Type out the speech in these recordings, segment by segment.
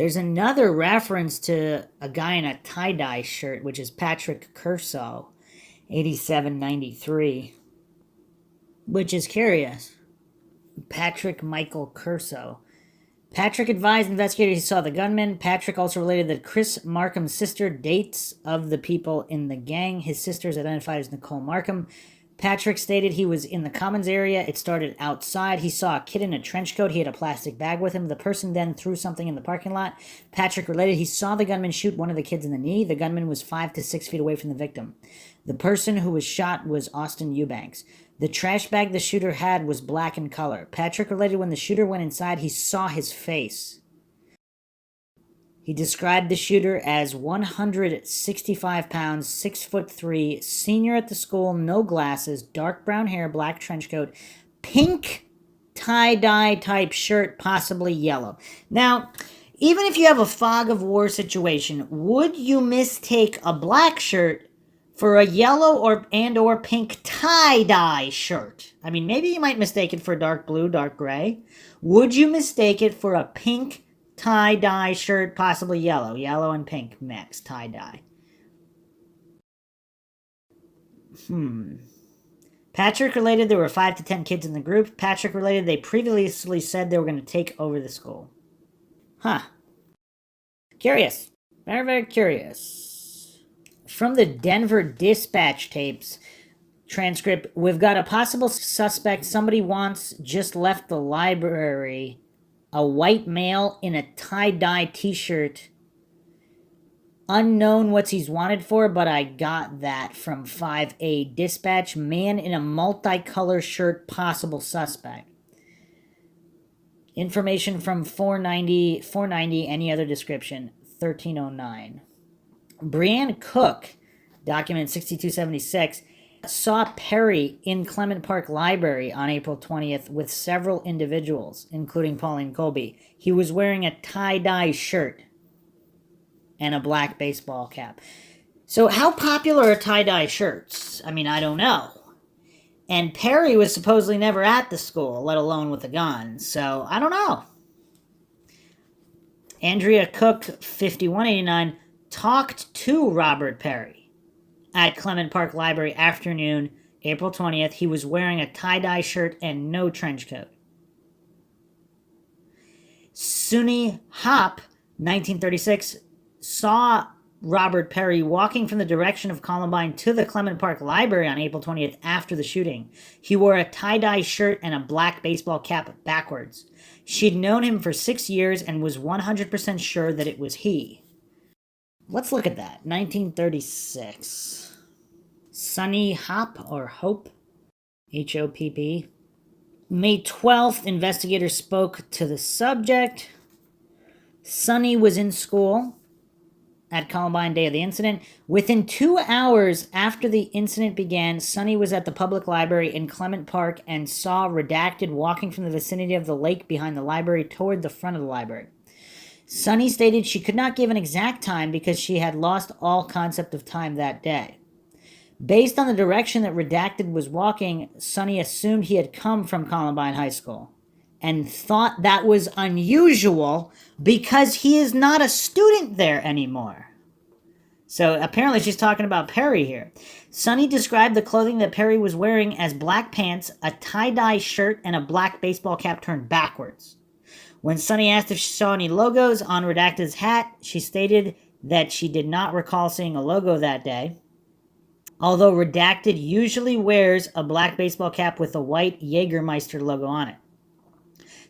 There's another reference to a guy in a tie-dye shirt, which is Patrick Curso, 8793, which is curious. Patrick Michael Curso. Patrick advised investigators he saw the gunman. Patrick also related that Chris Markham's sister dates of the people in the gang. His sister is identified as Nicole Markham. Patrick stated he was in the commons area. It started outside. He saw a kid in a trench coat. He had a plastic bag with him. The person then threw something in the parking lot. Patrick related he saw the gunman shoot one of the kids in the knee. The gunman was 5 to 6 feet away from the victim. The person who was shot was Austin Eubanks. The trash bag the shooter had was black in color. Patrick related when the shooter went inside, he saw his face. He described the shooter as 165 pounds, 6'3", senior at the school, no glasses, dark brown hair, black trench coat, pink tie-dye type shirt, possibly yellow. Now, even if you have a fog of war situation, would you mistake a black shirt for a yellow or pink tie-dye shirt? I mean, maybe you might mistake it for dark blue, dark gray. Would you mistake it for a pink tie-dye shirt, possibly yellow and pink mix, tie-dye? Patrick related there were 5 to 10 kids in the group. Patrick related they previously said they were going to take over the school. Curious. Very, very curious. From the Denver Dispatch tapes transcript, we've got a possible suspect. Somebody once just left the library. A white male in a tie-dye t-shirt. Unknown what he's wanted for, but I got that from 5A Dispatch. Man in a multicolor shirt, possible suspect. Information from 490, any other description, 1309. Brianne Cook, document 6276, saw Perry in Clement Park Library on April 20th with several individuals, including Pauline Colby. He was wearing a tie-dye shirt and a black baseball cap. So how popular are tie-dye shirts? I mean, I don't know. And Perry was supposedly never at the school, let alone with a gun. So I don't know. Andrea Cook, 5189, talked to Robert Perry at Clement Park Library afternoon, April 20th. He was wearing a tie-dye shirt and no trench coat. Sunny Hop, 1936, saw Robert Perry walking from the direction of Columbine to the Clement Park Library on April 20th after the shooting. He wore a tie-dye shirt and a black baseball cap backwards. She'd known him for 6 years and was 100% sure that it was he. Let's look at that. 1936. Sunny Hop or Hope, H-O-P-P. May 12th, investigators spoke to the subject. Sunny was in school at Columbine day of the incident. Within 2 hours after the incident began, Sunny was at the public library in Clement Park and saw Redacted walking from the vicinity of the lake behind the library toward the front of the library. Sunny stated she could not give an exact time because she had lost all concept of time that day. Based on the direction that Redacted was walking, Sunny assumed he had come from Columbine High School and thought that was unusual because he is not a student there anymore. So apparently she's talking about Perry here. Sunny described the clothing that Perry was wearing as black pants, a tie-dye shirt, and a black baseball cap turned backwards. When Sunny asked if she saw any logos on Redacted's hat, she stated that she did not recall seeing a logo that day. Although Redacted usually wears a black baseball cap with a white Jägermeister logo on it.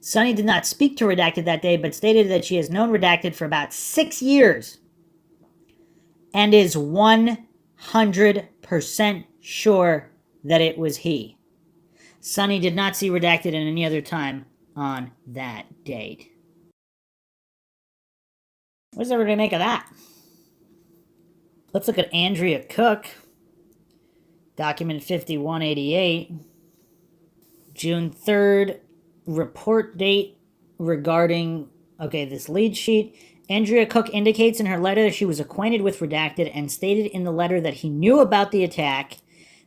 Sunny did not speak to Redacted that day, but stated that she has known Redacted for about 6 years and is 100% sure that it was he. Sunny did not see Redacted at any other time on that date. What does everybody make of that? Let's look at Andrea Cook. Document 5188. June 3rd, report date regarding, this lead sheet. Andrea Cook indicates in her letter that she was acquainted with Redacted and stated in the letter that he knew about the attack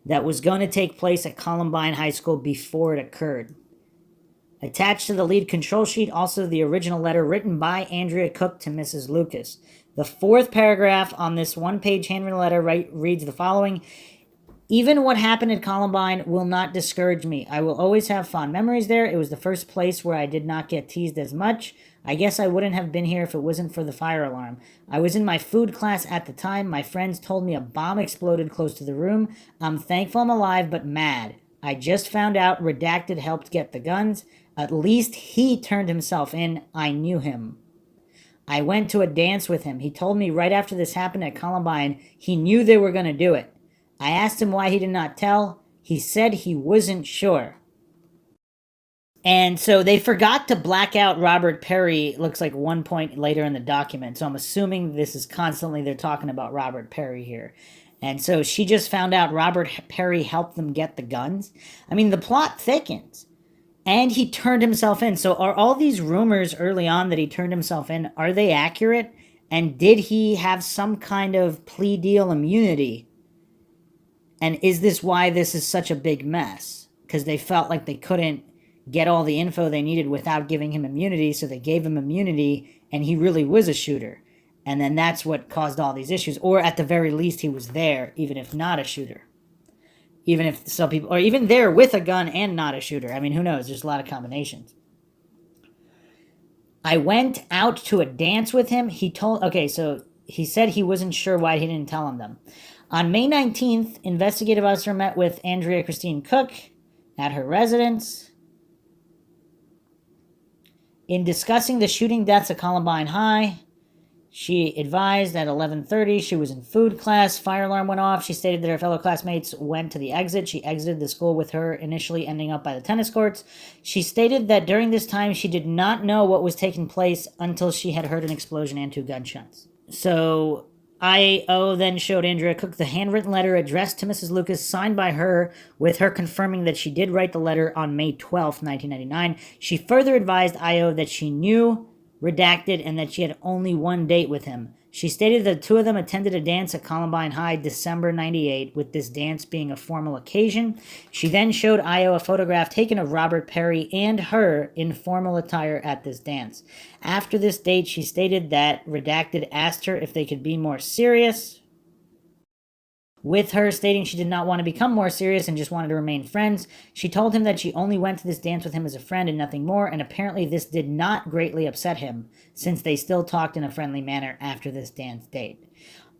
that was going to take place at Columbine High School before it occurred. Attached to the lead control sheet, also the original letter written by Andrea Cook to Mrs. Lucas. The fourth paragraph on this one-page handwritten letter reads the following: "Even what happened at Columbine will not discourage me. I will always have fond memories there. It was the first place where I did not get teased as much. I guess I wouldn't have been here if it wasn't for the fire alarm. I was in my food class at the time. My friends told me a bomb exploded close to the room. I'm thankful I'm alive, but mad. I just found out Redacted helped get the guns. At least he turned himself in. I knew him. I went to a dance with him. He told me right after this happened at Columbine, he knew they were going to do it. I asked him why he did not tell. He said he wasn't sure." And so they forgot to black out Robert Perry, looks like one point later in the document. So I'm assuming this is constantly they're talking about Robert Perry here. And so she just found out Robert Perry helped them get the guns. I mean, the plot thickens. And he turned himself in. So are all these rumors early on that he turned himself in, are they accurate? And did he have some kind of plea deal immunity? And is this why this is such a big mess? Because they felt like they couldn't get all the info they needed without giving him immunity, so they gave him immunity, and he really was a shooter. And then that's what caused all these issues. Or at the very least, he was there, even if not a shooter. Even if some people, or even there with a gun and not a shooter. I mean, who knows? There's a lot of combinations. I went out to a dance with him. So he said he wasn't sure why he didn't tell him them. On May 19th, investigative officer met with Andrea Christine Cook at her residence. In discussing the shooting deaths at Columbine High, she advised at 11:30 she was in food class. Fire alarm went off. She stated that her fellow classmates went to the exit. She exited the school with her, initially ending up by the tennis courts. She stated that during this time she did not know what was taking place until she had heard an explosion and 2 gunshots. So IO then showed Andrea Cook the handwritten letter addressed to Mrs. Lucas, signed by her, with her confirming that she did write the letter on May 12th, 1999. She further advised IO that she knew Redacted and that she had only one date with him. She stated that the two of them attended a dance at Columbine High December 98, with this dance being a formal occasion. She then showed IO a photograph taken of Robert Perry and her in formal attire at this dance. After this date, she stated that Redacted asked her if they could be more serious, with her stating she did not want to become more serious and just wanted to remain friends. She told him that she only went to this dance with him as a friend and nothing more, and apparently this did not greatly upset him, since they still talked in a friendly manner after this dance date.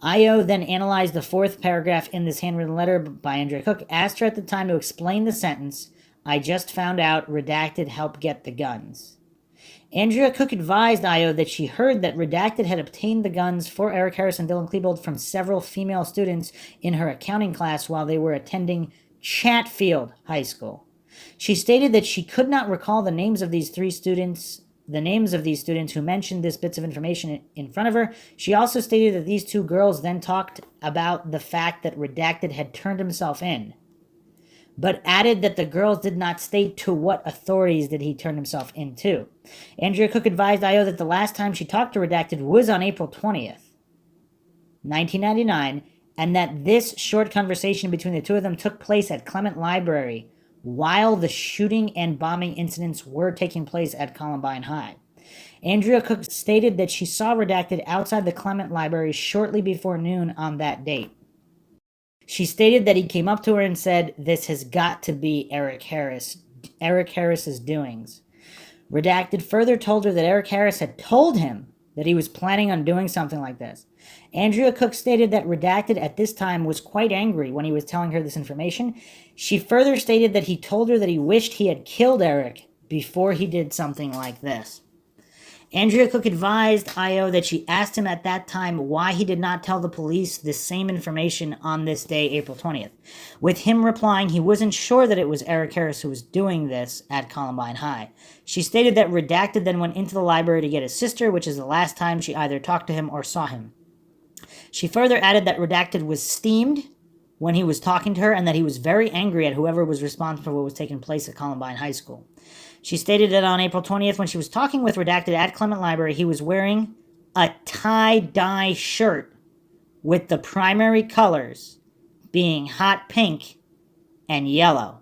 IO then analyzed the 4th paragraph in this handwritten letter by Andrea Cook, asked her at the time to explain the sentence, "I just found out Redacted helped get the guns." Andrea Cook advised IO that she heard that Redacted had obtained the guns for Eric Harris and Dylan Klebold from several female students in her accounting class while they were attending Chatfield High School. She stated that she could not recall the names of these students who mentioned this bits of information in front of her. She also stated that these 2 girls then talked about the fact that Redacted had turned himself in, but added that the girls did not state to what authorities did he turn himself into. Andrea Cook advised IO that the last time she talked to Redacted was on April 20th, 1999, and that this short conversation between the 2 of them took place at Clement Library while the shooting and bombing incidents were taking place at Columbine High. Andrea Cook stated that she saw Redacted outside the Clement Library shortly before noon on that date. She stated that he came up to her and said, "This has got to be Eric Harris's doings." Redacted further told her that Eric Harris had told him that he was planning on doing something like this. Andrea Cook stated that Redacted at this time was quite angry when he was telling her this information. She further stated that he told her that he wished he had killed Eric before he did something like this. Andrea Cook advised IO that she asked him at that time why he did not tell the police this same information on this day, April 20th, with him replying he wasn't sure that it was Eric Harris who was doing this at Columbine High. She stated that Redacted then went into the library to get his sister, which is the last time she either talked to him or saw him. She further added that Redacted was steamed when he was talking to her and that he was very angry at whoever was responsible for what was taking place at Columbine High School. She stated that on April 20th, when she was talking with Redacted at Clement Library, he was wearing a tie-dye shirt with the primary colors being hot pink and yellow.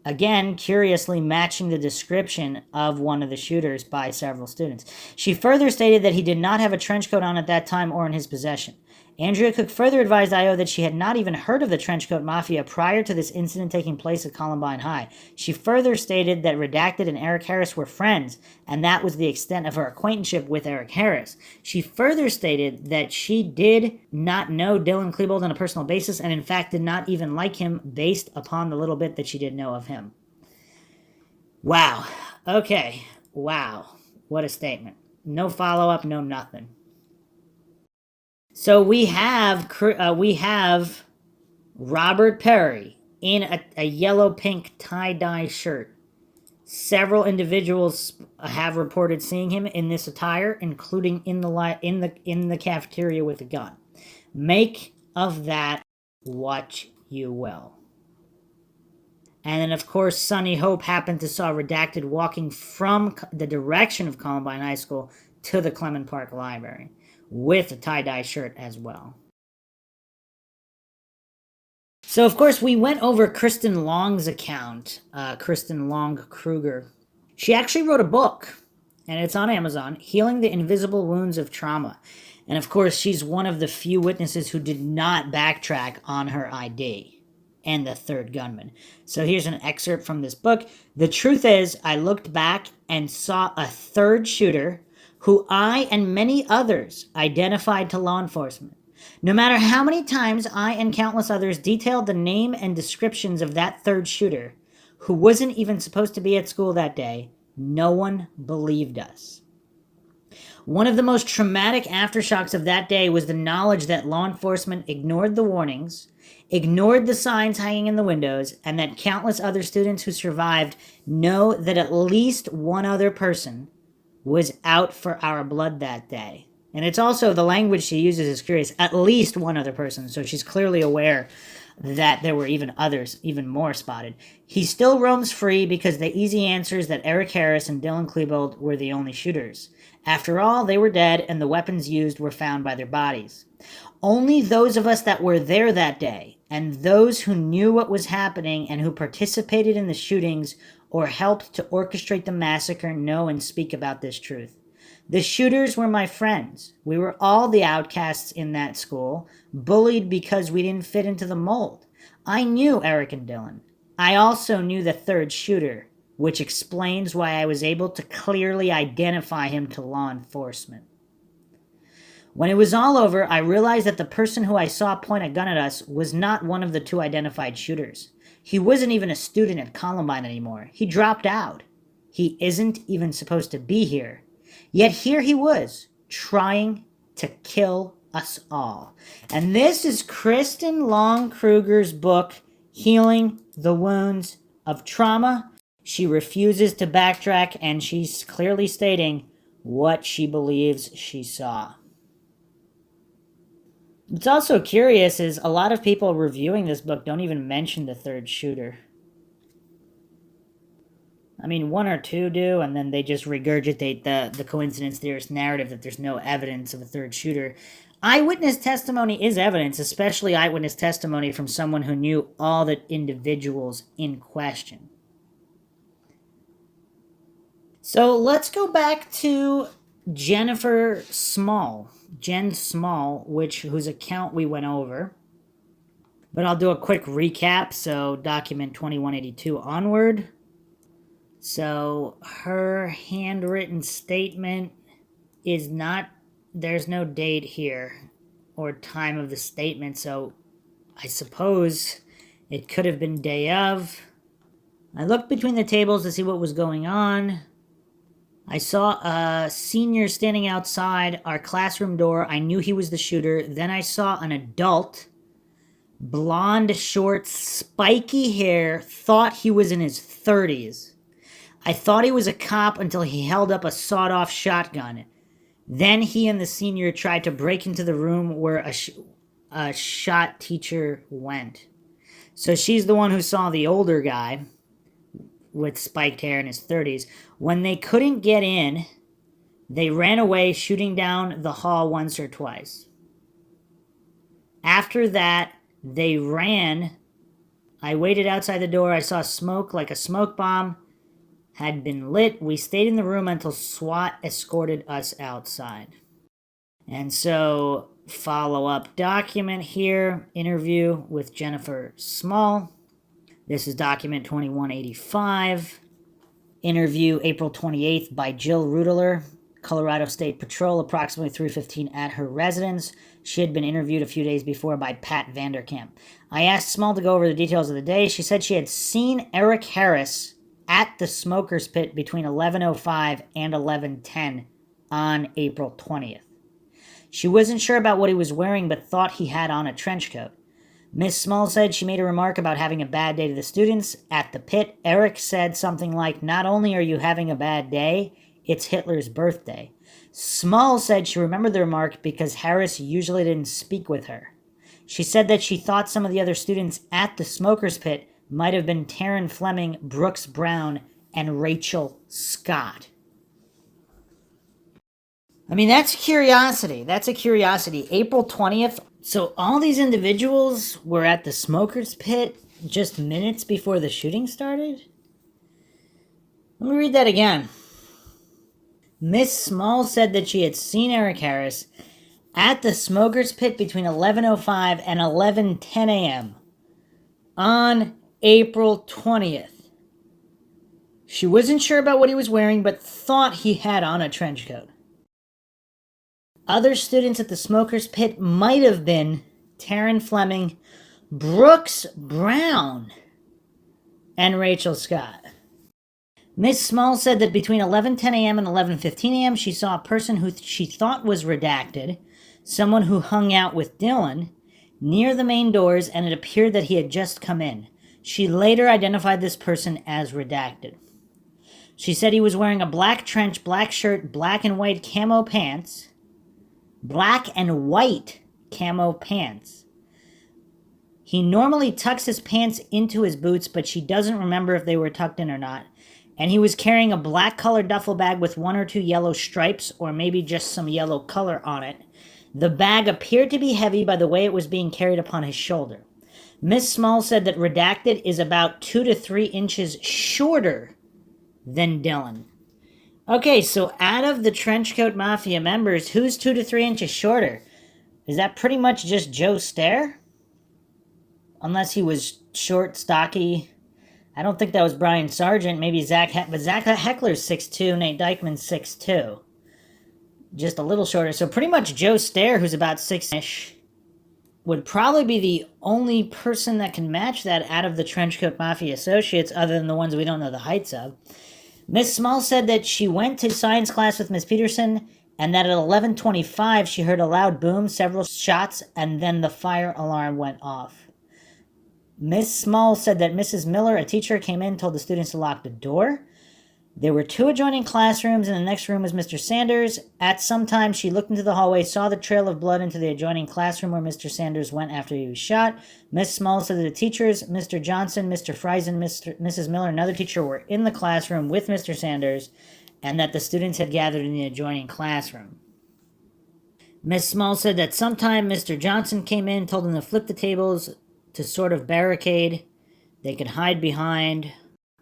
again, curiously matching the description of one of the shooters by several students. She further stated that he did not have a trench coat on at that time or in his possession. Andrea Cook further advised IO that she had not even heard of the Trenchcoat Mafia prior to this incident taking place at Columbine High. She further stated that Redacted and Eric Harris were friends, and that was the extent of her acquaintanceship with Eric Harris. She further stated that she did not know Dylan Klebold on a personal basis, and in fact did not even like him based upon the little bit that she did know of him. Wow. Okay. Wow. What a statement. No follow-up, no nothing. So we have Robert Perry in a yellow-pink tie-dye shirt. Several individuals have reported seeing him in this attire, including in the cafeteria with a gun. Make of that what you will. And then, of course, Sunny Hope happened to saw Redacted walking from the direction of Columbine High School to the Clement Park Library, with a tie-dye shirt as well. So, of course, we went over Kristen Long's account, Kristen Long Kruger. She actually wrote a book, and it's on Amazon, Healing the Invisible Wounds of Trauma. And, of course, she's one of the few witnesses who did not backtrack on her ID and the third gunman. So here's an excerpt from this book. The truth is, I looked back and saw a third shooter who I and many others identified to law enforcement. No matter how many times I and countless others detailed the name and descriptions of that third shooter, who wasn't even supposed to be at school that day, no one believed us. One of the most traumatic aftershocks of that day was the knowledge that law enforcement ignored the warnings, ignored the signs hanging in the windows, and that countless other students who survived know that at least one other person was out for our blood that day. And it's also, the language she uses is curious, at least one other person, so she's clearly aware that there were even others, even more spotted. He still roams free because the easy answer is that Eric Harris and Dylan Klebold were the only shooters. After all, they were dead and the weapons used were found by their bodies. Only those of us that were there that day, and those who knew what was happening and who participated in the shootings or helped to orchestrate the massacre, know and speak about this truth. The shooters were my friends. We were all the outcasts in that school, bullied because we didn't fit into the mold. I knew Eric and Dylan. I also knew the third shooter, which explains why I was able to clearly identify him to law enforcement. When it was all over, I realized that the person who I saw point a gun at us was not one of the two identified shooters. He wasn't even a student at Columbine anymore. He dropped out. He isn't even supposed to be here. Yet here he was, trying to kill us all. And this is Kristen Long Kruger's book, Healing the Wounds of Trauma. She refuses to backtrack, and she's clearly stating what she believes she saw. What's also curious is a lot of people reviewing this book don't even mention the third shooter. I mean, one or two do, and then they just regurgitate the coincidence theorist narrative that there's no evidence of a third shooter. Eyewitness testimony is evidence, especially eyewitness testimony from someone who knew all the individuals in question. So let's go back to Jennifer Small, Jen Small, whose account we went over. But I'll do a quick recap, so document 2182 onward. So her handwritten statement is not, there's no date here or time of the statement, so I suppose it could have been day of. I looked between the tables to see what was going on. I saw a senior standing outside our classroom door. I knew he was the shooter. Then I saw an adult, blonde, short, spiky hair, thought he was in his 30s. I thought he was a cop until he held up a sawed-off shotgun. Then he and the senior tried to break into the room where a shot teacher went. So she's the one who saw the older guy with spiked hair in his 30s. When they couldn't get in, they ran away, shooting down the hall once or twice. After that, they ran I waited outside the door. I saw smoke like a smoke bomb had been lit. We stayed in the room until SWAT escorted us outside. And so, follow-up document here, interview with Jennifer Small. This is document 2185. Interview April 28th by Jill Rudler, Colorado State Patrol, approximately 3:15 at her residence. She had been interviewed a few days before by Pat Vanderkamp. I asked Small to go over the details of the day. She said she had seen Eric Harris at the smoker's pit between 11:05 and 11:10 on April 20th. She wasn't sure about what he was wearing, but thought he had on a trench coat. Miss Small said she made a remark about having a bad day to the students at the pit. Eric said something like, "Not only are you having a bad day, it's Hitler's birthday." Small said she remembered the remark because Harris usually didn't speak with her. She said that she thought some of the other students at the smoker's pit might have been Taryn Fleming, Brooks Brown, and Rachel Scott. I mean, that's curiosity. That's a curiosity. April 20th. So all these individuals were at the smoker's pit just minutes before the shooting started? Let me read that again. Miss Small said that she had seen Eric Harris at the smoker's pit between 11:05 and 11:10 a.m. on April 20th. She wasn't sure about what he was wearing, but thought he had on a trench coat. Other students at the smoker's pit might have been Taryn Fleming, Brooks Brown, and Rachel Scott. Miss Small said that between 11:10 a.m. and 11:15 a.m. she saw a person who she thought was redacted, someone who hung out with Dylan, near the main doors, and it appeared that he had just come in. She later identified this person as redacted. She said he was wearing a black trench, black shirt, black and white camo pants. Black and white camo pants. He normally tucks his pants into his boots, but she doesn't remember if they were tucked in or not. And he was carrying a black colored duffel bag with 1 or 2 yellow stripes, or maybe just some yellow color on it. The bag appeared to be heavy by the way it was being carried upon his shoulder. Miss Small said that redacted is about 2 to 3 inches shorter than Dylan. Okay, so out of the Trenchcoat Mafia members, who's 2 to 3 inches shorter? Is that pretty much just Joe Stair? Unless he was short, stocky. I don't think that was Brian Sargent. Maybe Zach but Zach Heckler's 6'2", Nate Dykman's 6'2". Just a little shorter. So pretty much Joe Stair, who's about 6-ish, would probably be the only person that can match that out of the Trenchcoat Mafia associates, other than the ones we don't know the heights of. Miss Small said that she went to science class with Miss Peterson, and that at 11:25 she heard a loud boom, several shots, and then the fire alarm went off. Miss Small said that Mrs. Miller, a teacher, came in and told the students to lock the door. There were 2 adjoining classrooms, and the next room was Mr. Sanders. At some time, she looked into the hallway, saw the trail of blood into the adjoining classroom where Mr. Sanders went after he was shot. Miss Small said that the teachers, Mr. Johnson, Mr. Friesen, Mrs. Miller, and another teacher were in the classroom with Mr. Sanders, and that the students had gathered in the adjoining classroom. Miss Small said that sometime Mr. Johnson came in, told them to flip the tables to sort of barricade they could hide behind.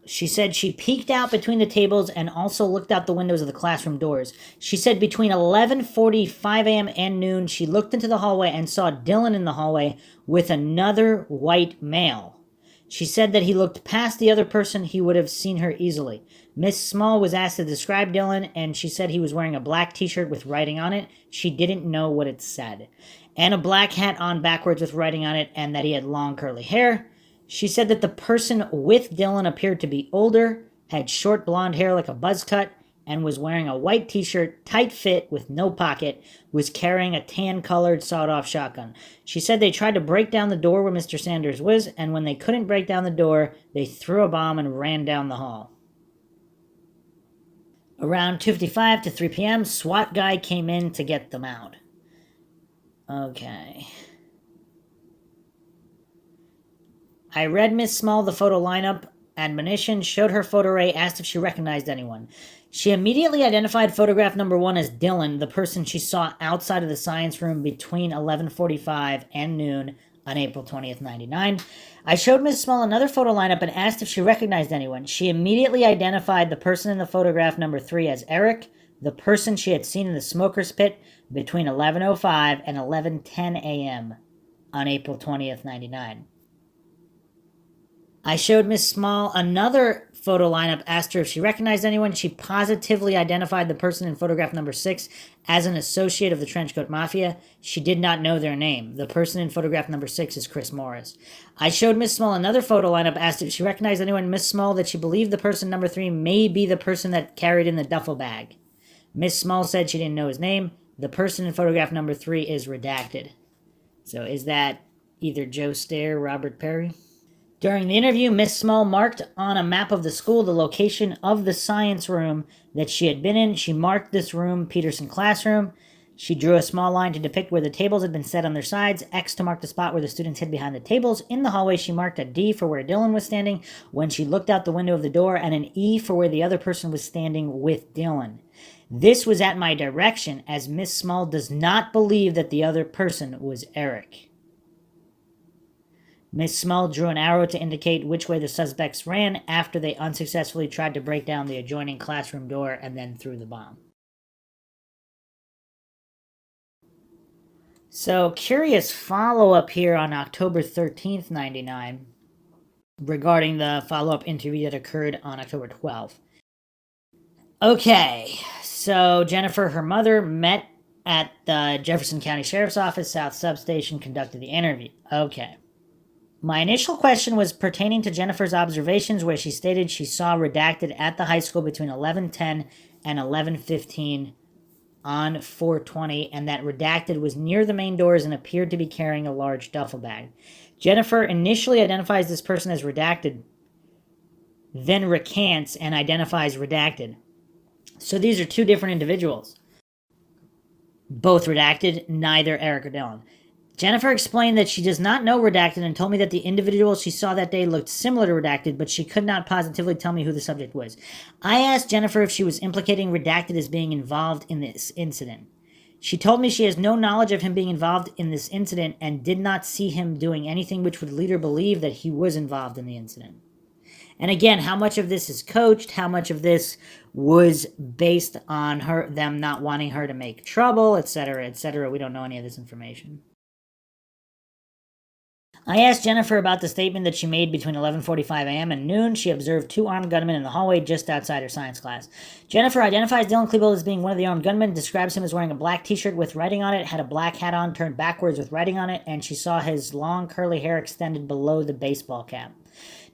She said she peeked out between the tables and also looked out the windows of the classroom doors. She said between 11:45 a.m. and noon, she looked into the hallway and saw Dylan in the hallway with another white male. She said that he looked past the other person, he would have seen her easily. Miss Small was asked to describe Dylan, and she said he was wearing a black t-shirt with writing on it. She didn't know what it said. And a black hat on backwards with writing on it, and that he had long curly hair. She said that the person with Dylan appeared to be older, had short blonde hair like a buzz cut, and was wearing a white t-shirt, tight fit with no pocket, was carrying a tan-colored sawed-off shotgun. She said they tried to break down the door where Mr. Sanders was, and when they couldn't break down the door, they threw a bomb and ran down the hall. Around 2:55 to 3 p.m., SWAT guy came in to get them out. Okay. I read Miss Small the photo lineup, admonition, showed her photo array, asked if she recognized anyone. She immediately identified photograph number 1 as Dylan, the person she saw outside of the science room between 11:45 and noon on April 20th, 99. I showed Ms. Small another photo lineup and asked if she recognized anyone. She immediately identified the person in the photograph number 3 as Eric, the person she had seen in the smoker's pit between 11:05 and 11:10 a.m. on April 20th, 99. I showed Miss Small another photo lineup, asked her if she recognized anyone. She positively identified the person in photograph number 6 as an associate of the Trenchcoat Mafia. She did not know their name. The person in photograph number 6 is Chris Morris. I showed Miss Small another photo lineup, asked if she recognized anyone. Miss Small that she believed the person number 3 may be the person that carried in the duffel bag. Miss Small said she didn't know his name. The person in photograph number 3 is redacted. So is that either Joe Stair, Robert Perry? During the interview, Miss Small marked on a map of the school the location of the science room that she had been in. She marked this room Peterson classroom. She drew a small line to depict where the tables had been set on their sides, X to mark the spot where the students hid behind the tables. In the hallway, she marked a D for where Dylan was standing when she looked out the window of the door, and an E for where the other person was standing with Dylan. This was at my direction, as Miss Small does not believe that the other person was Eric. Miss Small drew an arrow to indicate which way the suspects ran after they unsuccessfully tried to break down the adjoining classroom door and then threw the bomb. So, curious follow-up here on October 13th, 99, regarding the follow-up interview that occurred on October 12th. Okay, so Jennifer, her mother, met at the Jefferson County Sheriff's Office, South Substation, conducted the interview. Okay. My initial question was pertaining to Jennifer's observations, where she stated she saw redacted at the high school between 11:10 and 11:15 on 4/20, and that redacted was near the main doors and appeared to be carrying a large duffel bag. Jennifer initially identifies this person as redacted, then recants and identifies redacted. So these are two different individuals. Both redacted, neither Eric or Dylan. Jennifer explained that she does not know redacted and told me that the individual she saw that day looked similar to redacted, but she could not positively tell me who the subject was. I asked Jennifer if she was implicating redacted as being involved in this incident. She told me she has no knowledge of him being involved in this incident and did not see him doing anything which would lead her believe that he was involved in the incident. And again, how much of this is coached, how much of this was based on them not wanting her to make trouble, etc., etc. We don't know any of this information. I asked Jennifer about the statement that she made between 11:45 a.m. and noon. She observed 2 armed gunmen in the hallway just outside her science class. Jennifer identifies Dylan Klebold as being one of the armed gunmen, describes him as wearing a black t-shirt with writing on it, had a black hat on turned backwards with writing on it, and she saw his long curly hair extended below the baseball cap.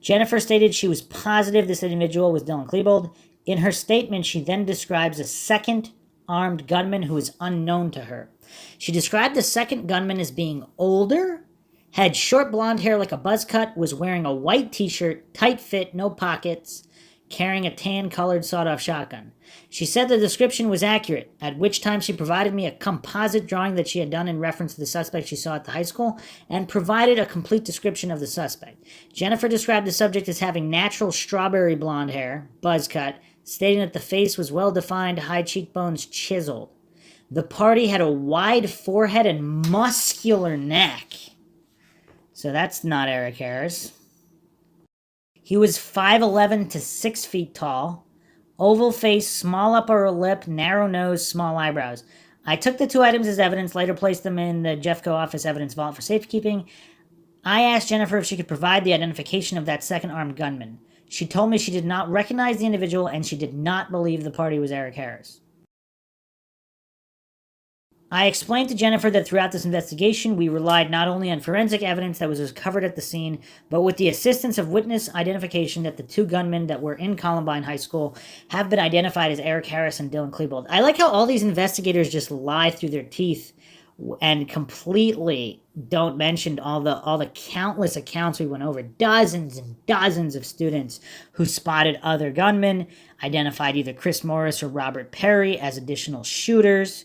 Jennifer stated she was positive this individual was Dylan Klebold. In her statement, she then describes a second armed gunman who is unknown to her. She described the second gunman as being older, had short blonde hair like a buzz cut, was wearing a white t-shirt, tight fit, no pockets, carrying a tan-colored sawed-off shotgun. She said the description was accurate, at which time she provided me a composite drawing that she had done in reference to the suspect she saw at the high school, and provided a complete description of the suspect. Jennifer described the subject as having natural strawberry blonde hair, buzz cut, stating that the face was well-defined, high cheekbones chiseled. The party had a wide forehead and muscular neck. So that's not Eric Harris. He was 5'11" to 6 feet tall. Oval face, small upper lip, narrow nose, small eyebrows. I took the 2 items as evidence, later placed them in the Jeffco office evidence vault for safekeeping. I asked Jennifer if she could provide the identification of that second armed gunman. She told me she did not recognize the individual and she did not believe the party was Eric Harris. I explained to Jennifer that throughout this investigation, we relied not only on forensic evidence that was recovered at the scene, but with the assistance of witness identification that the 2 gunmen that were in Columbine High School have been identified as Eric Harris and Dylan Klebold. I like how all these investigators just lie through their teeth and completely don't mention all the countless accounts we went over. Dozens and dozens of students who spotted other gunmen, identified either Chris Morris or Robert Perry as additional shooters.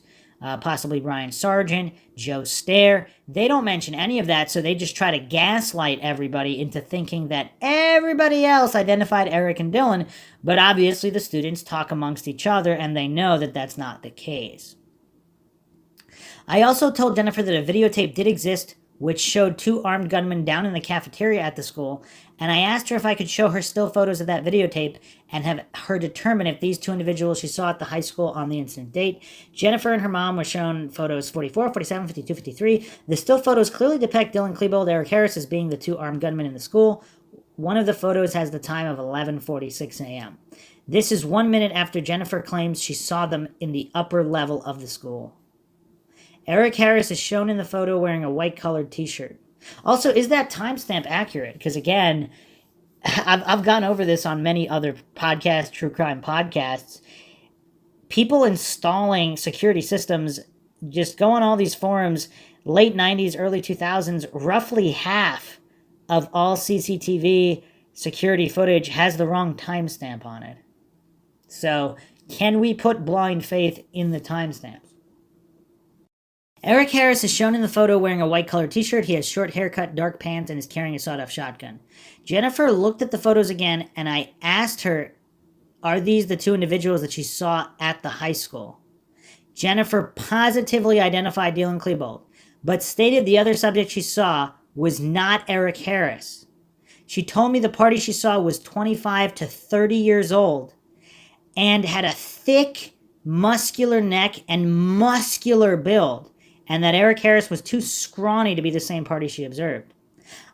Possibly Brian Sargent, Joe Stair. They don't mention any of that, so they just try to gaslight everybody into thinking that everybody else identified Eric and Dylan, but obviously the students talk amongst each other and they know that that's not the case. I also told Jennifer that a videotape did exist which showed 2 armed gunmen down in the cafeteria at the school, and I asked her if I could show her still photos of that videotape and have her determine if these 2 individuals she saw at the high school on the incident date. Jennifer and her mom were shown photos 44, 47, 52, 53. The still photos clearly depict Dylan Klebold, Eric Harris as being the 2 armed gunmen in the school. One of the photos has the time of 11:46 a.m. This is 1 minute after Jennifer claims she saw them in the upper level of the school. Eric Harris is shown in the photo wearing a white-colored t-shirt. Also, is that timestamp accurate? Because again, I've gone over this on many other podcasts, true crime podcasts. People installing security systems, just go on all these forums, late 90s, early 2000s, roughly half of all CCTV security footage has the wrong timestamp on it. So, can we put blind faith in the timestamps? Eric Harris is shown in the photo wearing a white-colored t-shirt. He has short haircut, dark pants, and is carrying a sawed-off shotgun. Jennifer looked at the photos again, and I asked her, are these the 2 individuals that she saw at the high school? Jennifer positively identified Dylan Klebold, but stated the other subject she saw was not Eric Harris. She told me the party she saw was 25 to 30 years old and had a thick, muscular neck and muscular build, and that Eric Harris was too scrawny to be the same party she observed.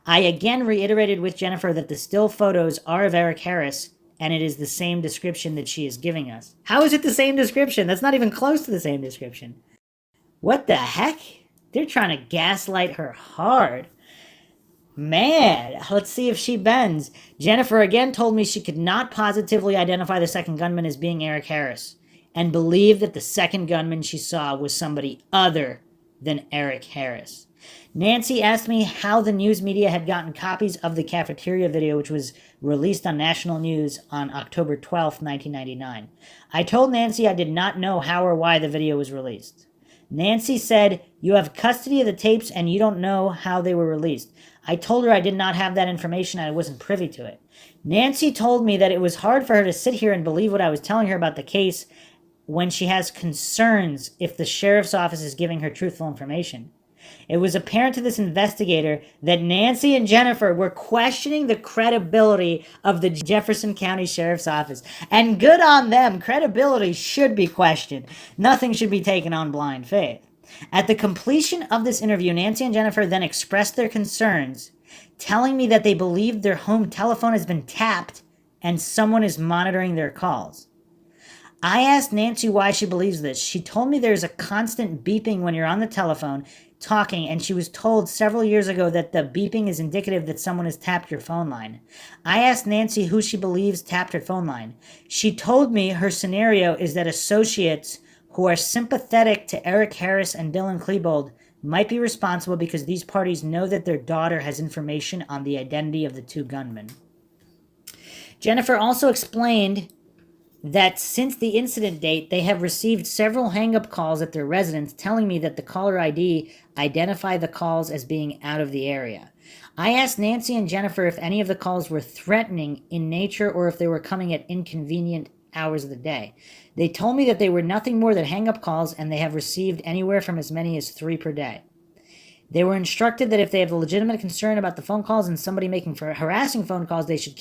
I again reiterated with Jennifer that the still photos are of Eric Harris, and it is the same description that she is giving us. How is it the same description? That's not even close to the same description. What the heck? They're trying to gaslight her hard. Man, let's see if she bends. Jennifer again told me she could not positively identify the second gunman as being Eric Harris, and believed that the second gunman she saw was somebody other than Eric Harris. Nancy asked me how the news media had gotten copies of the cafeteria video, which was released on national news on October 12, 1999. I told Nancy I did not know how or why the video was released. Nancy said, "You have custody of the tapes and you don't know how they were released." I told her I did not have that information and I wasn't privy to it. Nancy told me that it was hard for her to sit here and believe what I was telling her about the case when she has concerns if the sheriff's office is giving her truthful information. It was apparent to this investigator that Nancy and Jennifer were questioning the credibility of the Jefferson County Sheriff's Office. And good on them. Credibility should be questioned. Nothing should be taken on blind faith. At the completion of this interview, Nancy and Jennifer then expressed their concerns, telling me that they believe their home telephone has been tapped and someone is monitoring their calls. I asked Nancy why she believes this. She told me there's a constant beeping when you're on the telephone talking, and she was told several years ago that the beeping is indicative that someone has tapped your phone line. I asked Nancy who she believes tapped her phone line. She told me her scenario is that associates who are sympathetic to Eric Harris and Dylan Klebold might be responsible because these parties know that their daughter has information on the identity of the 2 gunmen. Jennifer also explained that since the incident date, they have received several hang-up calls at their residence telling me that the caller ID identify the calls as being out of the area. I asked Nancy and Jennifer if any of the calls were threatening in nature or if they were coming at inconvenient hours of the day. They told me that they were nothing more than hang-up calls and they have received anywhere from as many as 3 per day. They were instructed that if they have a legitimate concern about the phone calls and somebody making harassing phone calls, they should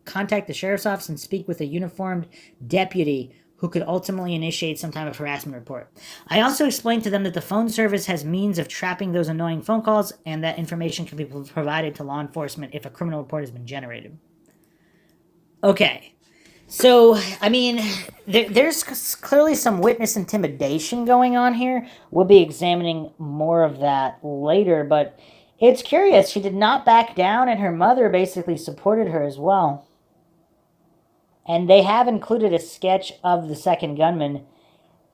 contact the sheriff's office and speak with a uniformed deputy who could ultimately initiate some type of harassment report. I also explained to them that the phone service has means of trapping those annoying phone calls and that information can be provided to law enforcement if a criminal report has been generated. Okay. So, I mean, there's clearly some witness intimidation going on here. We'll be examining more of that later, but it's curious. She did not back down, and her mother basically supported her as well. And they have included a sketch of the second gunman.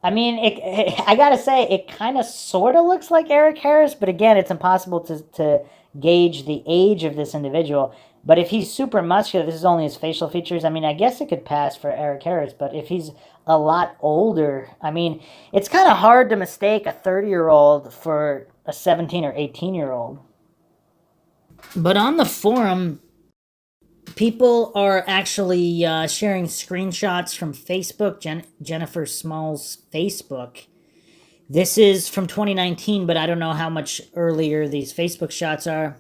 I mean, I gotta say, it kind of sort of looks like Eric Harris, but again, it's impossible to gauge the age of this individual. But if he's super muscular, this is only his facial features. I mean, I guess it could pass for Eric Harris, but if he's a lot older, I mean, it's kind of hard to mistake a 30-year-old for a 17 or 18-year-old. But on the forum, people are actually sharing screenshots from Facebook, Jennifer Small's Facebook, This is from 2019, but I don't know how much earlier these Facebook shots are.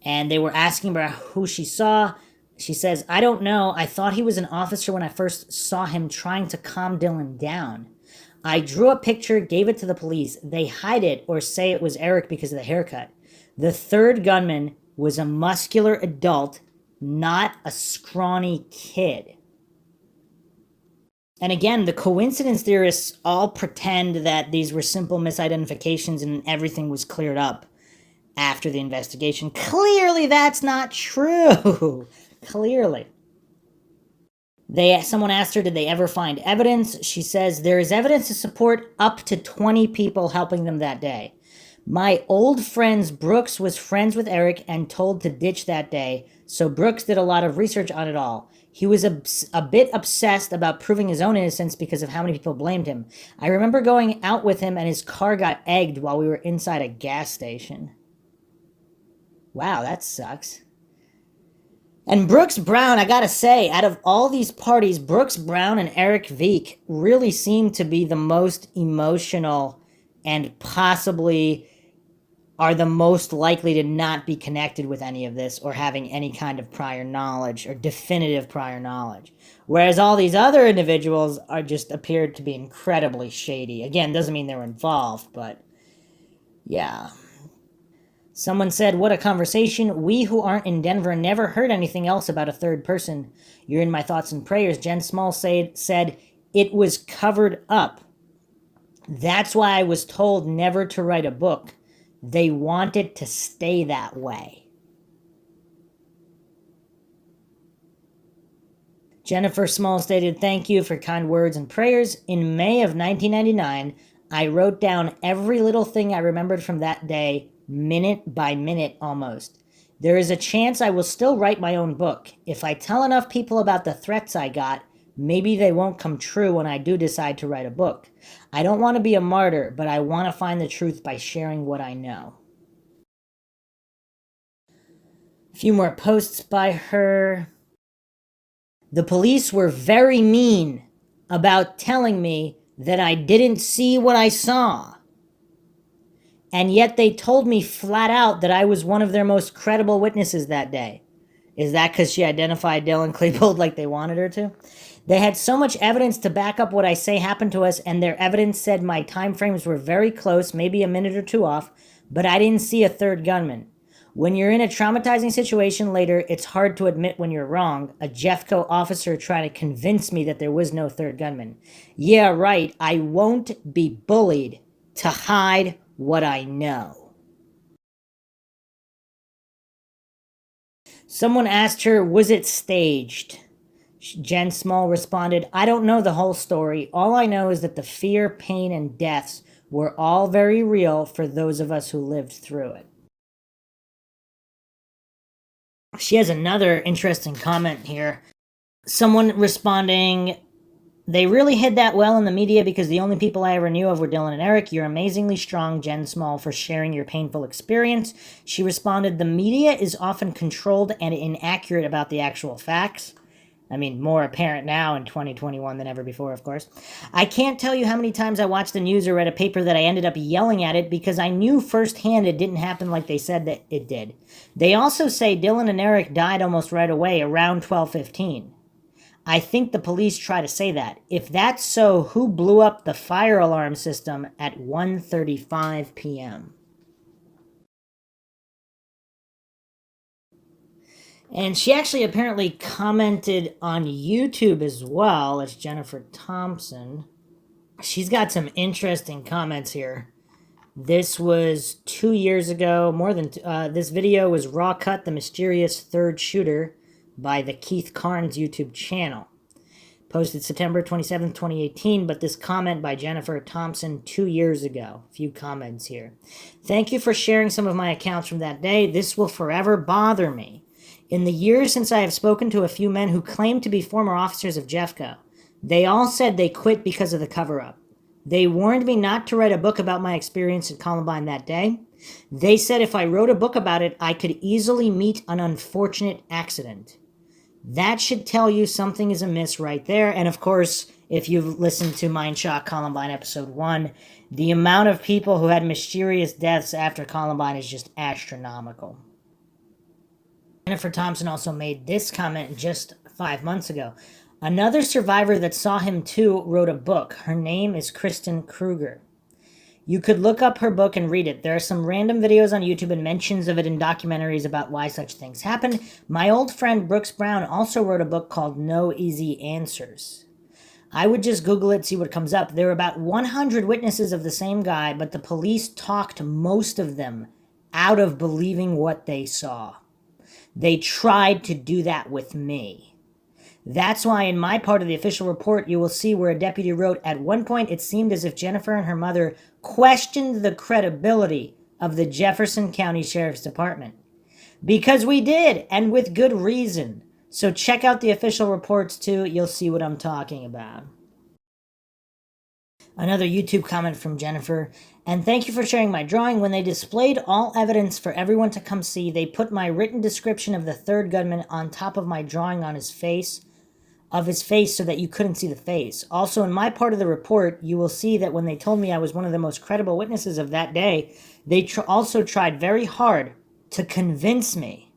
And they were asking about who she saw. She says, I don't know. I thought he was an officer when I first saw him trying to calm Dylan down. I drew a picture, gave it to the police. They hide it or say it was Eric because of the haircut. The third gunman was a muscular adult, not a scrawny kid. And again, the coincidence theorists all pretend that these were simple misidentifications and everything was cleared up after the investigation. Clearly, that's not true. Clearly. Someone asked her, did they ever find evidence? She says, there is evidence to support up to 20 people helping them that day. My old friend Brooks was friends with Eric and told to ditch that day, so Brooks did a lot of research on it all. He was a bit obsessed about proving his own innocence because of how many people blamed him. I remember going out with him and his car got egged while we were inside a gas station. Wow, that sucks. And Brooks Brown, I gotta say, out of all these parties, Brooks Brown and Eric Veek really seem to be the most emotional and possibly are the most likely to not be connected with any of this or having any kind of prior knowledge or definitive prior knowledge. Whereas all these other individuals are just appeared to be incredibly shady. Again, doesn't mean they were involved, but yeah. Someone said, what a conversation. We who aren't in Denver never heard anything else about a third person. You're in my thoughts and prayers. Jen Small said, it was covered up. That's why I was told never to write a book. They want it to stay that way. Jennifer Small stated, thank you for kind words and prayers. In May of 1999, I wrote down every little thing I remembered from that day, minute by minute almost. There is a chance I will still write my own book. If I tell enough people about the threats I got, maybe they won't come true when I do decide to write a book. I don't want to be a martyr, but I want to find the truth by sharing what I know. A few more posts by her. The police were very mean about telling me that I didn't see what I saw. And yet they told me flat out that I was one of their most credible witnesses that day. Is that because she identified Dylan Klebold like they wanted her to? They had so much evidence to back up what I say happened to us, and their evidence said my time frames were very close, maybe a minute or two off, but I didn't see a third gunman. When you're in a traumatizing situation later, it's hard to admit when you're wrong. A Jeffco officer tried to convince me that there was no third gunman. Yeah, right. I won't be bullied to hide what I know. Someone asked her, was it staged? Jen Small responded, I don't know the whole story. All I know is that the fear, pain, and deaths were all very real for those of us who lived through it. She has another interesting comment here. Someone responding, they really hid that well in the media because the only people I ever knew of were Dylan and Eric. You're amazingly strong, Jen Small, for sharing your painful experience. She responded, the media is often controlled and inaccurate about the actual facts. I mean, more apparent now in 2021 than ever before, of course. I can't tell you how many times I watched the news or read a paper that I ended up yelling at it because I knew firsthand it didn't happen like they said that it did. They also say Dylan and Eric died almost right away, around 12:15. I think the police try to say that. If that's so, who blew up the fire alarm system at 1:35 p.m.? And she actually apparently commented on YouTube as well as Jennifer Thompson. She's got some interesting comments here. This was 2 years ago. This video was Raw Cut, the Mysterious Third Shooter by the Keith Carnes YouTube channel. Posted September 27th, 2018, but this comment by Jennifer Thompson 2 years ago. A few comments here. Thank you for sharing some of my accounts from that day. This will forever bother me. In the years since I have spoken to a few men who claim to be former officers of Jeffco, they all said they quit because of the cover-up. They warned me not to write a book about my experience at Columbine that day. They said if I wrote a book about it, I could easily meet an unfortunate accident. That should tell you something is amiss right there. And of course, If you've listened to MINDSHOCK Columbine episode 1, the amount of people who had mysterious deaths after Columbine is just astronomical. Jennifer Thompson also made this comment just 5 months ago. Another survivor that saw him too wrote a book. Her name is Kristen Kruger. You could look up her book and read it. There are some random videos on YouTube and mentions of it in documentaries about why such things happen. My old friend Brooks Brown also wrote a book called No Easy Answers. I would just Google it, see what comes up. There were about 100 witnesses of the same guy, but the police talked most of them out of believing what they saw. They tried to do that with me. That's why in my part of the official report, you will see where a deputy wrote, at one point it seemed as if Jennifer and her mother questioned the credibility of the Jefferson County Sheriff's Department. Because we did, and with good reason. So check out the official reports too, you'll see what I'm talking about. Another YouTube comment from Jennifer. And thank you for sharing my drawing. When they displayed all evidence for everyone to come see, they put my written description of the third gunman on top of my drawing on his face so that you couldn't see the face. Also, in my part of the report, you will see that when they told me I was one of the most credible witnesses of that day, they also tried very hard to convince me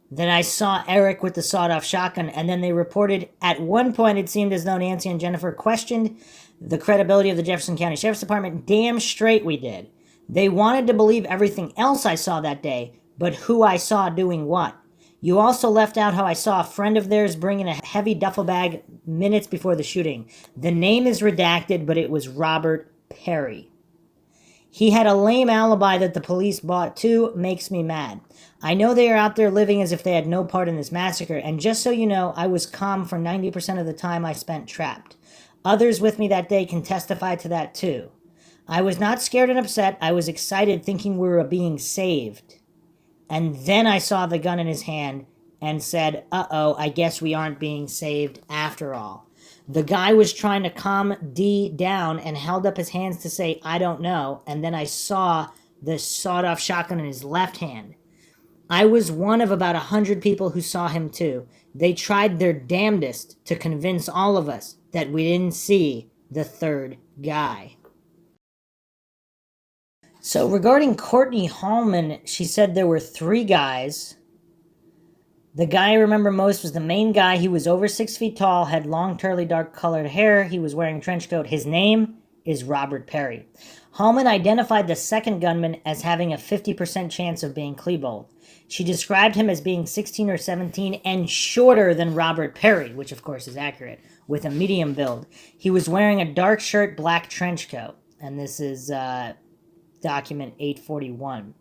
that I saw Eric with the sawed-off shotgun, and then they reported at one point it seemed as though Nancy and Jennifer questioned the credibility of the Jefferson County Sheriff's Department. Damn straight we did. They wanted to believe everything else I saw that day, but who I saw doing what. You also left out how I saw a friend of theirs bring in a heavy duffel bag minutes before the shooting. The name is redacted, but it was Robert Perry. He had a lame alibi that the police bought too. Makes me mad. I know they are out there living as if they had no part in this massacre, and just so you know, I was calm for 90% of the time I spent trapped. Others with me that day can testify to that too. I was not scared and upset. I was excited thinking we were being saved. And then I saw the gun in his hand and said, uh-oh, I guess we aren't being saved after all. The guy was trying to calm D down and held up his hands to say, I don't know. And then I saw the sawed-off shotgun in his left hand. I was one of about 100 people who saw him too. They tried their damnedest to convince all of us that we didn't see the third guy. So regarding Courtney Hallman, she said there were 3 guys. The guy I remember most was the main guy. He was over 6 feet tall, had long, curly, dark-colored hair. He was wearing a trench coat. His name is Robert Perry. Hallman identified the second gunman as having a 50% chance of being Klebold. She described him as being 16 or 17 and shorter than Robert Perry, which of course is accurate, with a medium build. He was wearing a dark shirt, black trench coat. And this is document 841.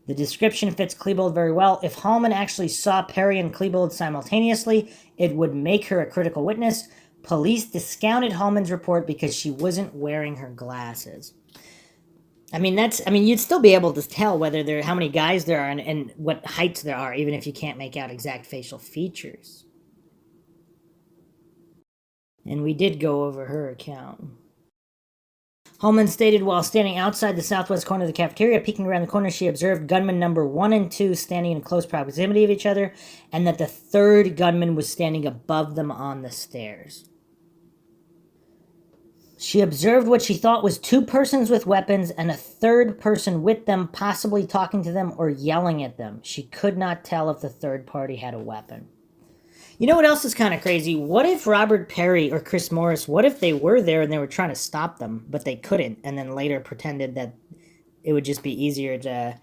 The description fits Klebold very well. If Hallman actually saw Perry and Klebold simultaneously, it would make her a critical witness. Police discounted Hallman's report because she wasn't wearing her glasses. You'd still be able to tell whether how many guys there are and what heights there are, even if you can't make out exact facial features. And we did go over her account. Hallman stated while standing outside the southwest corner of the cafeteria, peeking around the corner, she observed gunman number 1 and 2 standing in close proximity of each other, and that the third gunman was standing above them on the stairs. She observed what she thought was 2 persons with weapons and a third person with them, possibly talking to them or yelling at them. She could not tell if the third party had a weapon. You know what else is kind of crazy? What if Robert Perry or Chris Morris, what if they were there and they were trying to stop them, but they couldn't, and then later pretended that it would just be easier to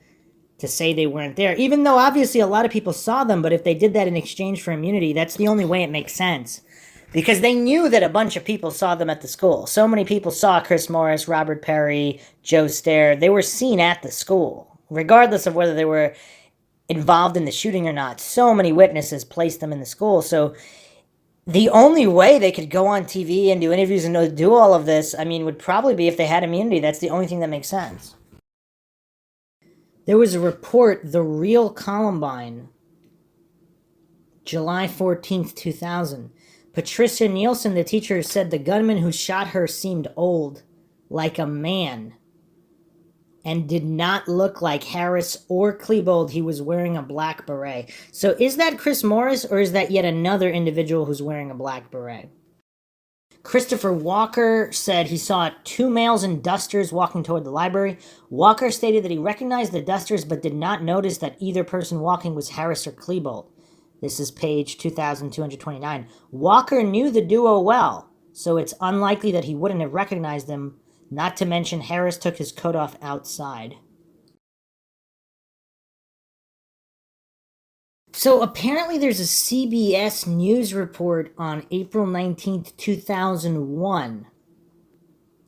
say they weren't there? Even though obviously a lot of people saw them, but if they did that in exchange for immunity, that's the only way it makes sense. Because they knew that a bunch of people saw them at the school. So many people saw Chris Morris, Robert Perry, Joe Stair. They were seen at the school, regardless of whether they were involved in the shooting or not. So many witnesses placed them in the school. So the only way they could go on TV and do interviews and do all of this, would probably be if they had immunity. That's the only thing that makes sense. There was a report, The Real Columbine, July 14th, 2000. Patricia Nielsen, the teacher, said the gunman who shot her seemed old, like a man, and did not look like Harris or Klebold. He was wearing a black beret. So is that Chris Morris, or is that yet another individual who's wearing a black beret? Christopher Walker said he saw two males in dusters walking toward the library. Walker stated that he recognized the dusters but did not notice that either person walking was Harris or Klebold. This is page 2229. Walker knew the duo well, so it's unlikely that he wouldn't have recognized them, not to mention Harris took his coat off outside. So apparently there's a CBS News report on April 19th, 2001.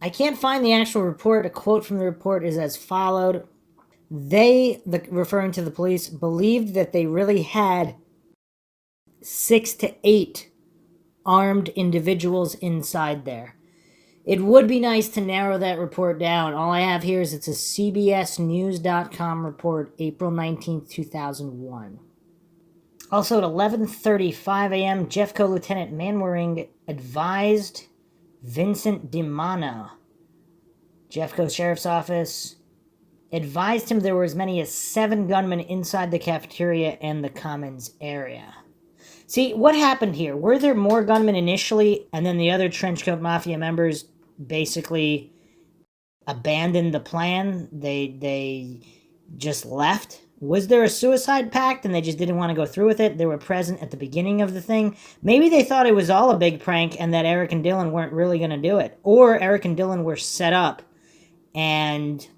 I can't find the actual report. A quote from the report is as followed. They, referring to the police, believed that they really had 6 to 8 armed individuals inside there. It would be nice to narrow that report down. All I have here is it's a CBSNews.com report, April 19th, 2001. Also at 11:35 a.m., Jeffco Lieutenant Manwaring advised Vincent DiMano, Jeffco Sheriff's Office, advised him there were as many as 7 gunmen inside the cafeteria and the Commons area. See, what happened here? Were there more gunmen initially, and then the other Trenchcoat Mafia members basically abandoned the plan? They just left? Was there a suicide pact and they just didn't want to go through with it? They were present at the beginning of the thing. Maybe they thought it was all a big prank and that Eric and Dylan weren't really going to do it. Or Eric and Dylan were set up and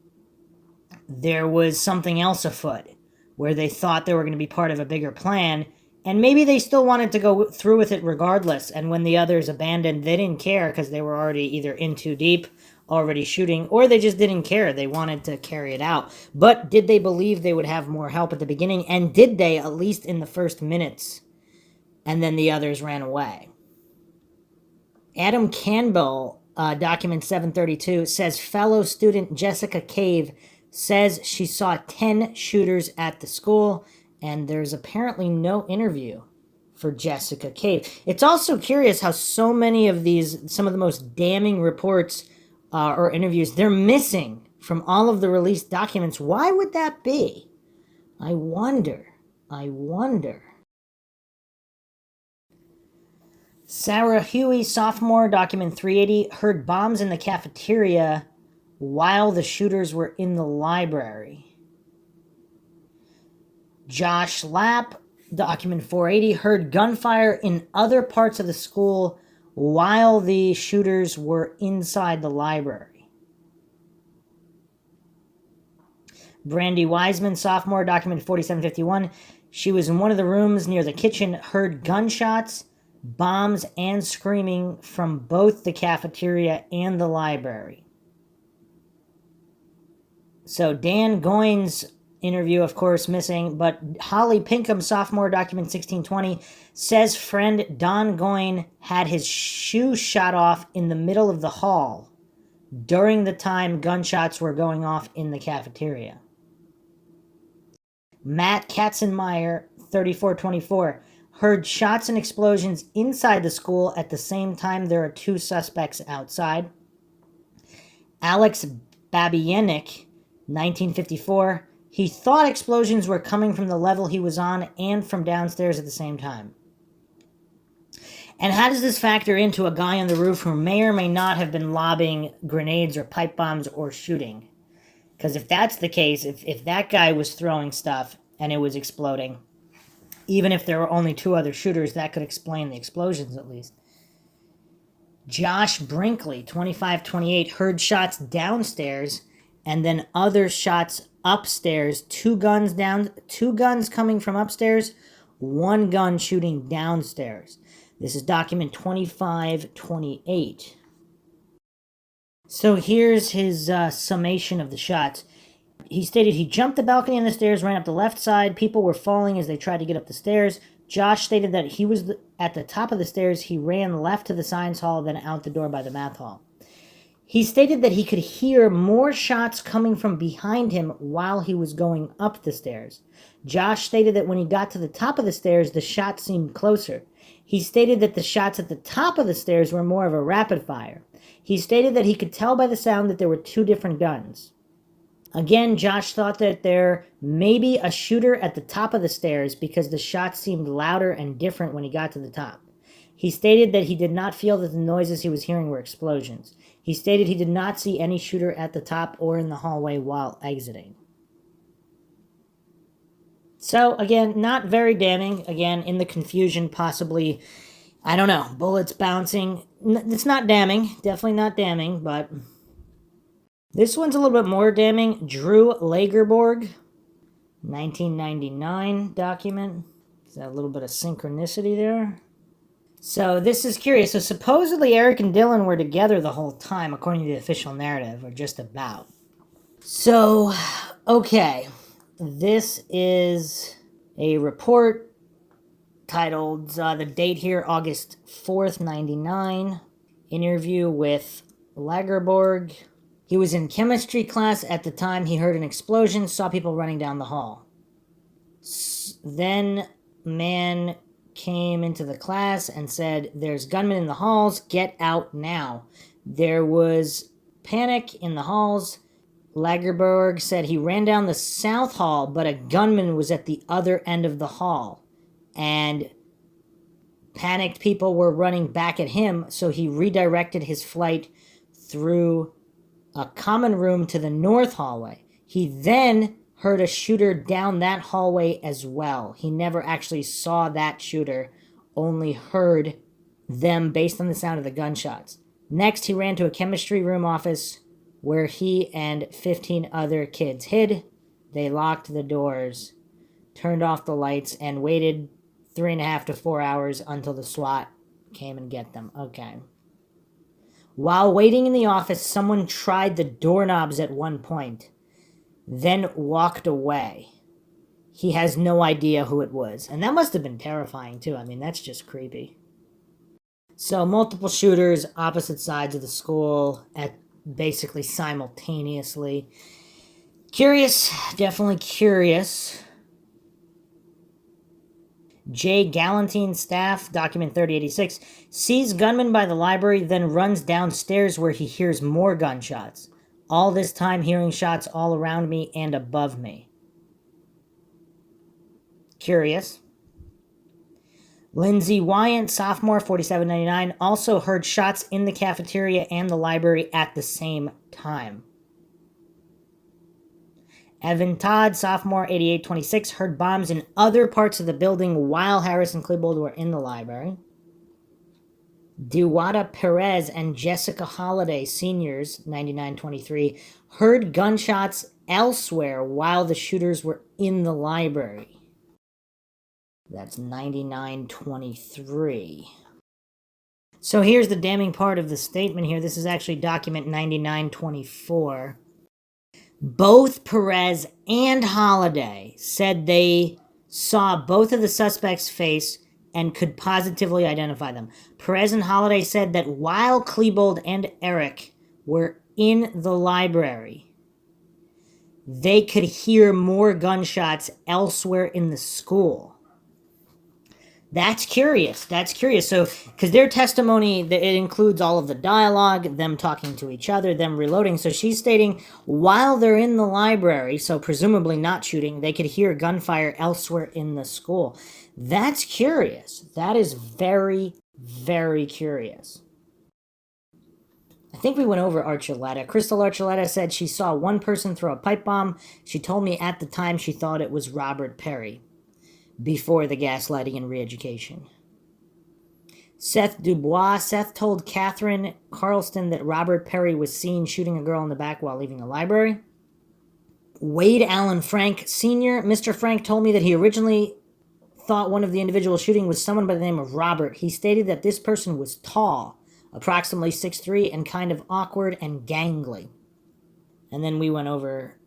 there was something else afoot where they thought they were going to be part of a bigger plan. And maybe they still wanted to go through with it regardless. And when the others abandoned, they didn't care because they were already either in too deep, already shooting, or they just didn't care. They wanted to carry it out. But did they believe they would have more help at the beginning? And did they, at least in the first minutes? And then the others ran away. Adam Campbell, document 732, says fellow student Jessica Cave says she saw 10 shooters at the school, and there's apparently no interview for Jessica Cave. It's also curious how so many of these, some of the most damning reports or interviews, they're missing from all of the released documents. Why would that be? I wonder. Sarah Huey, sophomore, document 380, heard bombs in the cafeteria while the shooters were in the library. Josh Lapp, document 480, heard gunfire in other parts of the school while the shooters were inside the library. Brandy Wiseman, sophomore, document 4751, she was in one of the rooms near the kitchen, heard gunshots, bombs, and screaming from both the cafeteria and the library. So Dan Goines' interview, of course, missing, but Holly Pinkham, sophomore, document 1620, says friend Don Goyne had his shoe shot off in the middle of the hall during the time gunshots were going off in the cafeteria. Matt Katzenmeyer, 3424, heard shots and explosions inside the school at the same time there are 2 suspects outside. Alex Babienik, 1954, he thought explosions were coming from the level he was on and from downstairs at the same time. And how does this factor into a guy on the roof who may or may not have been lobbing grenades or pipe bombs or shooting? Because if that's the case, if that guy was throwing stuff and it was exploding, even if there were only 2 other shooters, that could explain the explosions at least. Josh Brinkley, 2528, heard shots downstairs and then other shots upstairs. 2 guns coming from upstairs, 1 gun shooting downstairs. This is document 2528. So here's his summation of the shots. He stated he jumped the balcony and the stairs, ran up the left side. People were falling as they tried to get up the stairs. Josh stated that he was at the top of the stairs. He ran left to the science hall, then out the door by the math hall. He stated that he could hear more shots coming from behind him while he was going up the stairs. Josh stated that when he got to the top of the stairs, the shots seemed closer. He stated that the shots at the top of the stairs were more of a rapid fire. He stated that he could tell by the sound that there were 2 different guns. Again, Josh thought that there may be a shooter at the top of the stairs because the shots seemed louder and different when he got to the top. He stated that he did not feel that the noises he was hearing were explosions. He stated he did not see any shooter at the top or in the hallway while exiting. So, again, not very damning. Again, in the confusion, possibly, I don't know, bullets bouncing. It's not damning. Definitely not damning, but this one's a little bit more damning. Drew Lagerborg, 1999 document. Is that a little bit of synchronicity there? So this is curious. So supposedly Eric and Dylan were together the whole time, according to the official narrative, or just about. So, okay. This is a report titled, the date here, August 4th, 99. Interview with Lagerborg. He was in chemistry class at the time. He heard an explosion, saw people running down the hall. Then man came into the class and said, "There's gunmen in the halls, get out now." There was panic in the halls. Lagerberg said he ran down the south hall, but a gunman was at the other end of the hall. And panicked people were running back at him, so he redirected his flight through a common room to the north hallway. He then heard a shooter down that hallway as well. He never actually saw that shooter, only heard them based on the sound of the gunshots. Next, he ran to a chemistry room office where he and 15 other kids hid. They locked the doors, turned off the lights, and waited 3.5 to 4 hours until the SWAT came and get them. Okay. While waiting in the office, someone tried the doorknobs at one point, then walked away. He has no idea who it was. And that must have been terrifying, too. I mean, that's just creepy. So, multiple shooters, opposite sides of the school, at basically simultaneously. Curious, definitely curious. Jay Galantine staff, document 3086, sees gunman by the library, then runs downstairs where he hears more gunshots. All this time hearing shots all around me and above me. Curious. Lindsay Wyant, sophomore, 4799, also heard shots in the cafeteria and the library at the same time. Evan Todd, sophomore, 8826, heard bombs in other parts of the building while Harris and Klebold were in the library. Duwada Perez and Jessica Holliday, seniors, 9923, heard gunshots elsewhere while the shooters were in the library. That's 9923. So here's the damning part of the statement here. This is actually document 9924. Both Perez and Holliday said they saw both of the suspects' face and could positively identify them. Perez and Holliday said that while Klebold and Eric were in the library, they could hear more gunshots elsewhere in the school. That's curious. That's curious. So, because their testimony, it includes all of the dialogue, them talking to each other, them reloading. So she's stating while they're in the library, so presumably not shooting, they could hear gunfire elsewhere in the school. That's curious. That is very, very curious. I think we went over Archuleta. Crystal Archuleta said she saw one person throw a pipe bomb. She told me at the time she thought it was Robert Perry. Before the gaslighting and re-education. Seth Dubois. Seth told Catherine Carlston that Robert Perry was seen shooting a girl in the back while leaving the library. Wade Allen Frank Sr. Mr. Frank told me that he originally thought one of the individuals shooting was someone by the name of Robert. He stated that this person was tall, approximately 6'3", and kind of awkward and gangly. And then we went over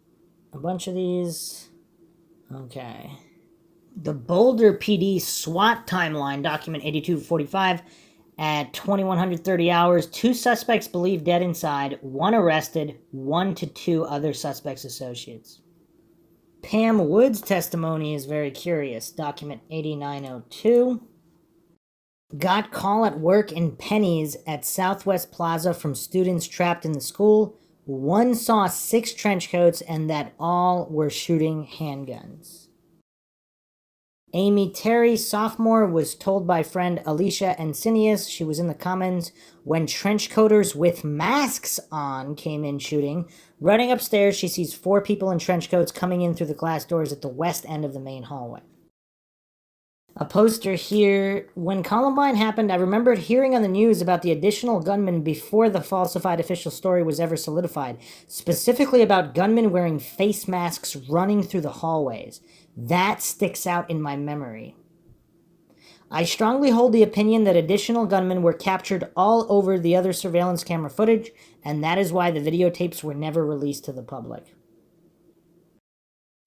a bunch of these. Okay. The Boulder PD SWAT timeline, document 8245, at 2130 hours, 2 suspects believed dead inside, 1 arrested, 1 to 2 other suspects' associates. Pam Wood's testimony is very curious, document 8902. Got call at work in Penny's at Southwest Plaza from students trapped in the school. 1 saw 6 trench coats and that all were shooting handguns. Amy Terry, sophomore, was told by friend Alicia Encinius, she was in the Commons when trenchcoaters with masks on came in shooting. Running upstairs, she sees 4 people in trench coats coming in through the glass doors at the west end of the main hallway. A poster here. When Columbine happened, I remembered hearing on the news about the additional gunmen before the falsified official story was ever solidified, specifically about gunmen wearing face masks running through the hallways. That sticks out in my memory. I strongly hold the opinion that additional gunmen were captured all over the other surveillance camera footage, and that is why the videotapes were never released to the public.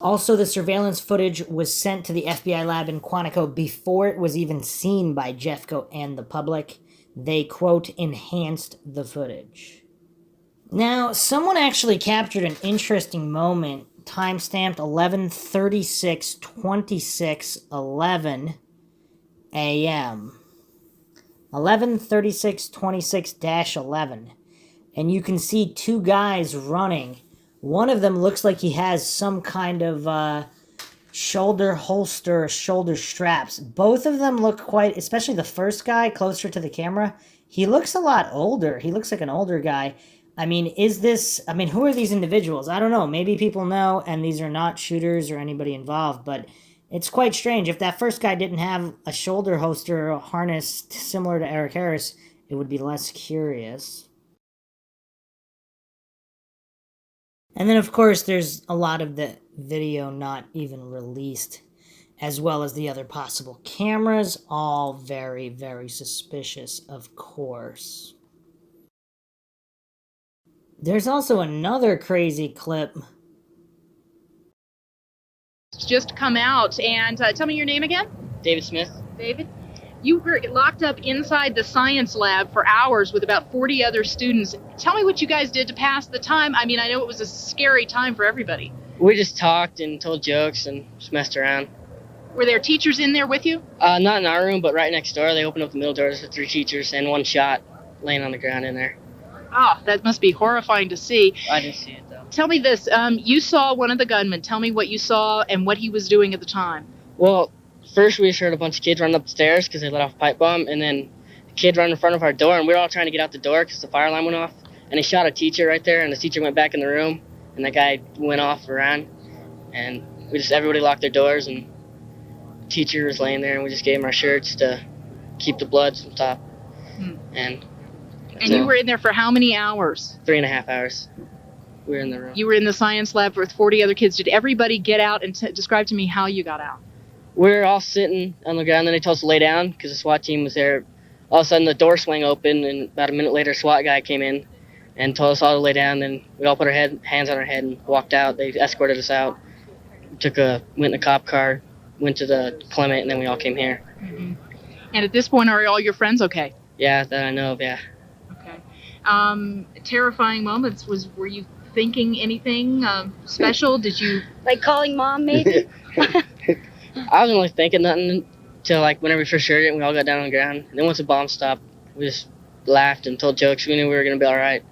Also, the surveillance footage was sent to the FBI lab in Quantico before it was even seen by Jeffco and the public. They, quote, enhanced the footage. Now, someone actually captured an interesting moment, timestamped 11:36:26:11 a.m. 11:36:26-11. And you can see 2 guys running. One of them looks like he has some kind of shoulder holster, shoulder straps. Both of them look quite, especially the first guy closer to the camera, he looks a lot older. He looks like an older guy. I mean, who are these individuals? I don't know. Maybe people know, and these are not shooters or anybody involved, but it's quite strange. If that first guy didn't have a shoulder holster or harness similar to Eric Harris, it would be less curious. And then, of course, there's a lot of the video not even released, as well as the other possible cameras, all very, very suspicious, of course. There's also another crazy clip. Just come out, and tell me your name again. David Smith. David, you were locked up inside the science lab for hours with about 40 other students. Tell me what you guys did to pass the time. I mean, I know it was a scary time for everybody. We just talked and told jokes and just messed around. Were there teachers in there with you? Not in our room, but right next door. They opened up the middle doors with 3 teachers and 1 shot laying on the ground in there. Oh, that must be horrifying to see. I didn't see it, though. Tell me this. You saw one of the gunmen. Tell me what you saw and what he was doing at the time. Well, first we just heard a bunch of kids running up the stairs because they let off a pipe bomb, and then a kid ran in front of our door, and we were all trying to get out the door because the fire alarm went off, and he shot a teacher right there, and the teacher went back in the room, and the guy went off around, and everybody locked their doors, and the teacher was laying there, and we just gave him our shirts to keep the blood from top. And you were in there for how many hours? 3.5 hours. We were in the room. You were in the science lab with 40 other kids. Did everybody get out? And describe to me how you got out. We were all sitting on the ground, then they told us to lay down because the SWAT team was there. All of a sudden, the door swung open, and about a minute later, a SWAT guy came in and told us all to lay down. And we all put our hands on our head and walked out. They escorted us out. Went in a cop car, went to the Clement, and then we all came here. Mm-hmm. And at this point, are all your friends okay? Yeah, that I know of, yeah. Okay. Terrifying moments. Were you thinking anything special? Did you... Like calling mom, maybe? I wasn't really thinking nothing until whenever we first heard it and we all got down on the ground. And then once the bomb stopped, we just laughed and told jokes. We knew we were going to be all right.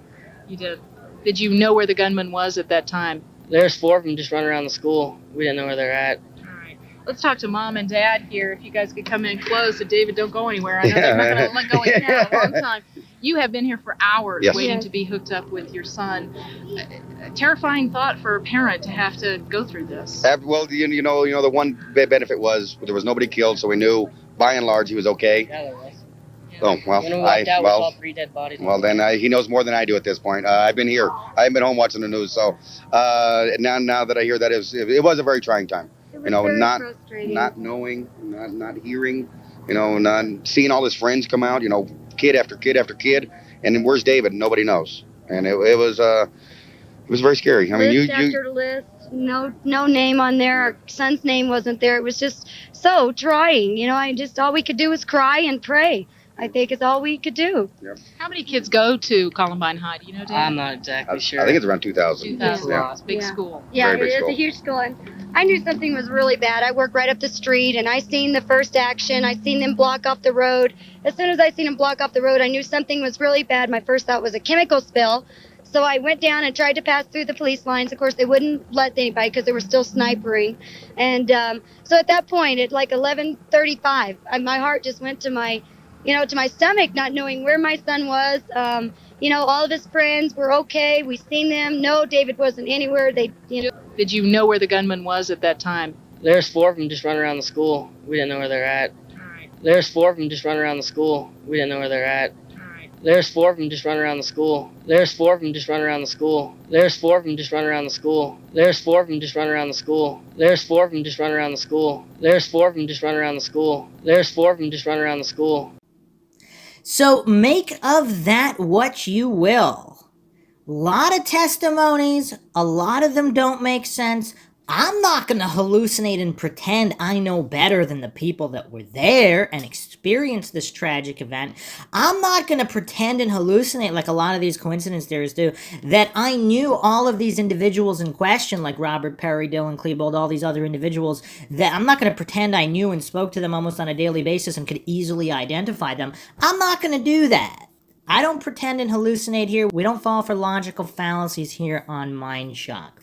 You did. Did you know where the gunman was at that time? There's 4 of them just running around the school. We didn't know where they're at. All right. Let's talk to Mom and Dad here. If you guys could come in close. So David, don't go anywhere. I know they're not going to let go in now a long time. You have been here for hours waiting to be hooked up with your son. A terrifying thought for a parent to have to go through this. Well, you know, the one benefit was there was nobody killed, so we knew by and large he was okay. Yeah, there was. Oh, well, When we walked out, we saw 3 dead bodies. Well, then he knows more than I do at this point. I've been here. I haven't been home watching the news, so now that I hear that, it was a very trying time. It was very frustrating. Not knowing, not hearing, not seeing all his friends come out, kid after kid after kid, and then where's David? Nobody knows, and it was very scary. I mean, list after list, no name on there. Our son's name wasn't there. It was just so trying. All we could do was cry and pray. I think it's all we could do. Yep. How many kids go to Columbine High? Do you know, David? I'm not exactly sure. I think it's around 2,000. 2,000. Yeah. It's a big school. Yeah, Very big it is school. a huge school. And I knew something was really bad. I work right up the street, and I seen the first action. I seen them block off the road. As soon as I seen them block off the road, I knew something was really bad. My first thought was a chemical spill. So I went down and tried to pass through the police lines. Of course, they wouldn't let anybody because they were still snipering. And so at that point, at like 11:35, my heart just went to my, to my stomach, not knowing where my son was. All of his friends were okay. We seen them. No, David wasn't anywhere. Did you know where the gunman was at that time? There's 4 of them just running around the school. We didn't know where they're at. There's 4 of them just running around the school. We didn't know where they're at. There's 4 of them just running around the school. There's 4 of them just running around the school. There's 4 of them just running around the school. There's 4 of them just running around the school. There's 4 of them just running around the school. There's 4 of them just running around the school. There's 4 of them just running around the school. So make of that what you will. Lot of testimonies, a lot of them don't make sense. I'm not going to hallucinate and pretend I know better than the people that were there and experienced this tragic event. I'm not going to pretend and hallucinate like a lot of these coincidence theorists do, that I knew all of these individuals in question, like Robert Perry, Dylan Klebold, all these other individuals, that I'm not going to pretend I knew and spoke to them almost on a daily basis and could easily identify them. I'm not going to do that. I don't pretend and hallucinate here. We don't fall for logical fallacies here on MindShock.